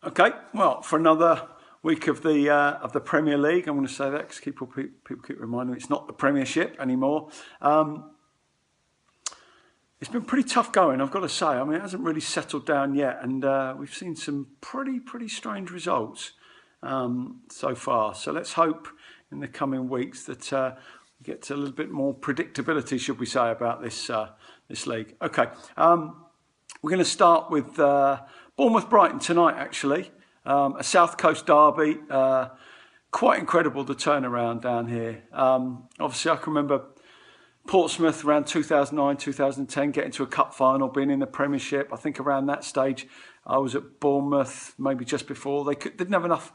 Okay, well, for another week of the Premier League, I'm going to say that because people keep reminding me it's not the Premiership anymore. It's been pretty tough going, I've got to say. I mean, it hasn't really settled down yet, and we've seen some pretty strange results so far. So let's hope in the coming weeks that we get to a little bit more predictability, should we say, about this league. Okay, we're going to start with Bournemouth-Brighton tonight, actually. A South Coast derby. Quite incredible, the turnaround down here. Obviously, I can remember Portsmouth around 2009, 2010, getting to a cup final, being in the Premiership. I think around that stage, I was at Bournemouth, maybe just before. They didn't have enough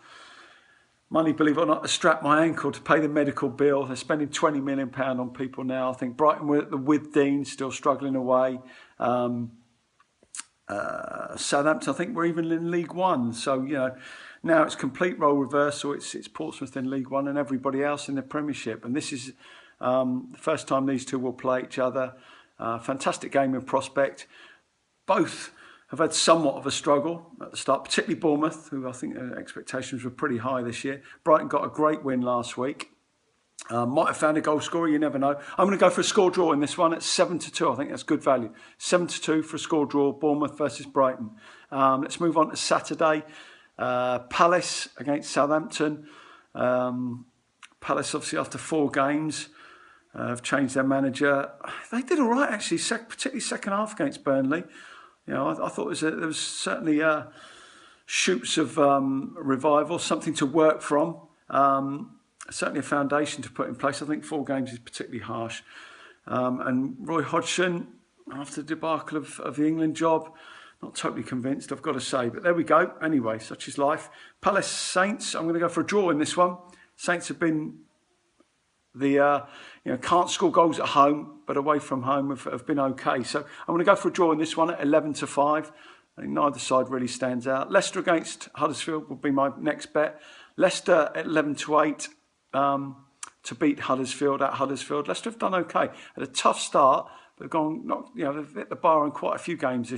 money, believe it or not, to strap my ankle to pay the medical bill. They're spending £20 million on people now. I think Brighton were at the Withdean, still struggling away. Southampton, I think, we're even in League One. So, you know, now it's complete role reversal. It's Portsmouth in League One and everybody else in the Premiership. And this is the first time these two will play each other. Fantastic game in prospect. Both have had somewhat of a struggle at the start, particularly Bournemouth, who I think their expectations were pretty high this year. Brighton got a great win last week. Might have found a goal scorer, you never know. I'm going to go for a score draw in this one at 7-2. I think that's good value. 7-2 for a score draw, Bournemouth versus Brighton. Let's move on to Saturday. Palace against Southampton. Palace, obviously, after 4 games, have changed their manager. They did all right, actually, particularly second half against Burnley. You know, I thought there was certainly shoots of revival, something to work from. Certainly a foundation to put in place. I think 4 games is particularly harsh. And Roy Hodgson, after the debacle of the England job, not totally convinced, I've got to say. But there we go. Anyway, such is life. Palace Saints, I'm going to go for a draw in this one. Saints have been can't score goals at home, but away from home have been okay. So I'm going to go for a draw in this one at 11-5. I think neither side really stands out. Leicester against Huddersfield will be my next bet. Leicester at 11-8 to beat Huddersfield at Huddersfield. Leicester have done okay. Had a tough start, but they've hit the bar on quite a few games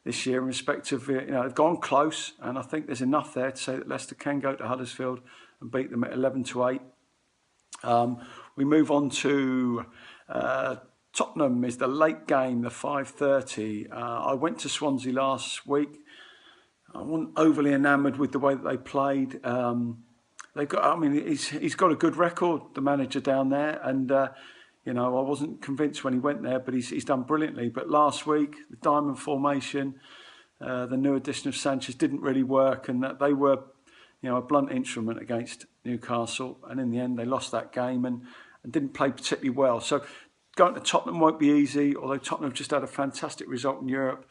this year in respect of, they've gone close, and I think there's enough there to say that Leicester can go to Huddersfield and beat them at 11-8. We move on to Tottenham is the late game, the 5:30. I went to Swansea last week. I wasn't overly enamoured with the way that they played. He's got a good record, the manager down there, and I wasn't convinced when he went there, but he's done brilliantly. But last week, the diamond formation, the new addition of Sanchez didn't really work, and that they were, a blunt instrument against Newcastle, and in the end they lost that game and didn't play particularly well. So going to Tottenham won't be easy, although Tottenham have just had a fantastic result in Europe.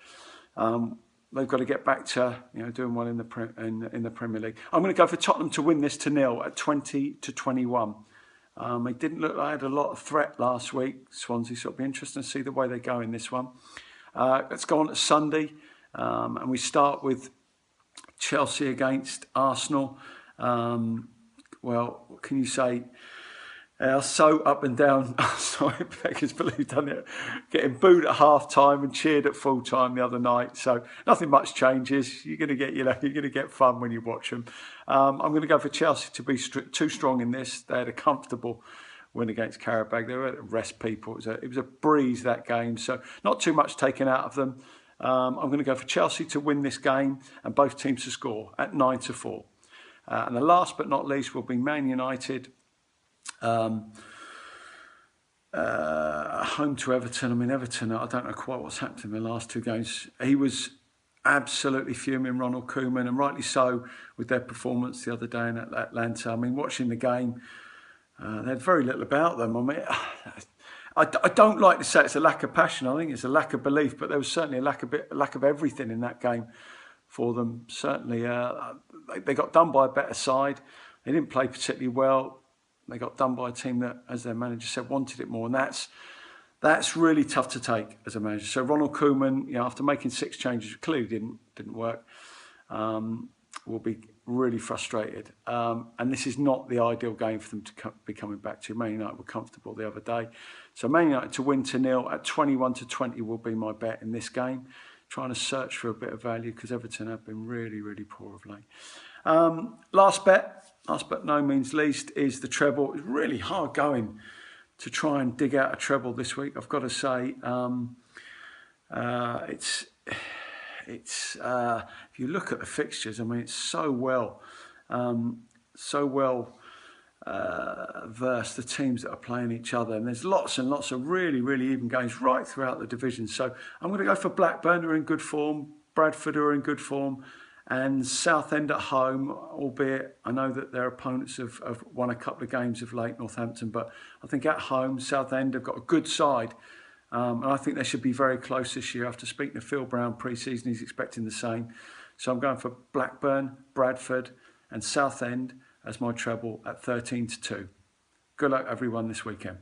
They've got to get back to doing well in the Premier League. I'm going to go for Tottenham to win this 2-0 at 20-21. It didn't look like they had a lot of threat last week, Swansea, so it'll be interesting to see the way they go in this one. Let's go on to Sunday, and we start with Chelsea against Arsenal. Well, what can you say? So up and down. Sorry, beggars believe, done it. Getting booed at half time and cheered at full time the other night. So nothing much changes. You're going to get fun when you watch them. I'm going to go for Chelsea to be too strong in this. They had a comfortable win against Karabag. They were able to rest people. It was a breeze, that game. So not too much taken out of them. I'm going to go for Chelsea to win this game and both teams to score at 9-4. And the last but not least will be Man United. Home to Everton. I mean, Everton, I don't know quite what's happened in the last 2 games. He was absolutely fuming, Ronald Koeman, and rightly so with their performance the other day in Atlanta. I mean, watching the game, they had very little about them. I mean, I don't like to say it's a lack of passion. I think it's a lack of belief, but there was certainly a lack of everything in that game for them. Certainly, they got done by a better side. They didn't play particularly well. They got done by a team that, as their manager said, wanted it more, and that's really tough to take as a manager. So Ronald Koeman, after making 6 changes, which clearly didn't work, will be really frustrated. And this is not the ideal game for them to be coming back to. Man United were comfortable the other day, so Man United to win 2-0 at 21-20 will be my bet in this game. trying to search for a bit of value because Everton have been really, really poor of late. Last bet no means least, is the treble. It's really hard going to try and dig out a treble this week, I've got to say. If you look at the fixtures, I mean, it's so well versed, the teams that are playing each other, and there's lots and lots of really, really even games right throughout the division. So I'm going to go for Blackburn, who are in good form, Bradford, who are in good form, and Southend at home, albeit I know that their opponents have won a couple of games of late, Northampton, but I think at home, Southend have got a good side. And I think they should be very close this year. After speaking to Phil Brown pre-season, he's expecting the same. So I'm going for Blackburn, Bradford and Southend as my treble at 13-2. Good luck everyone this weekend.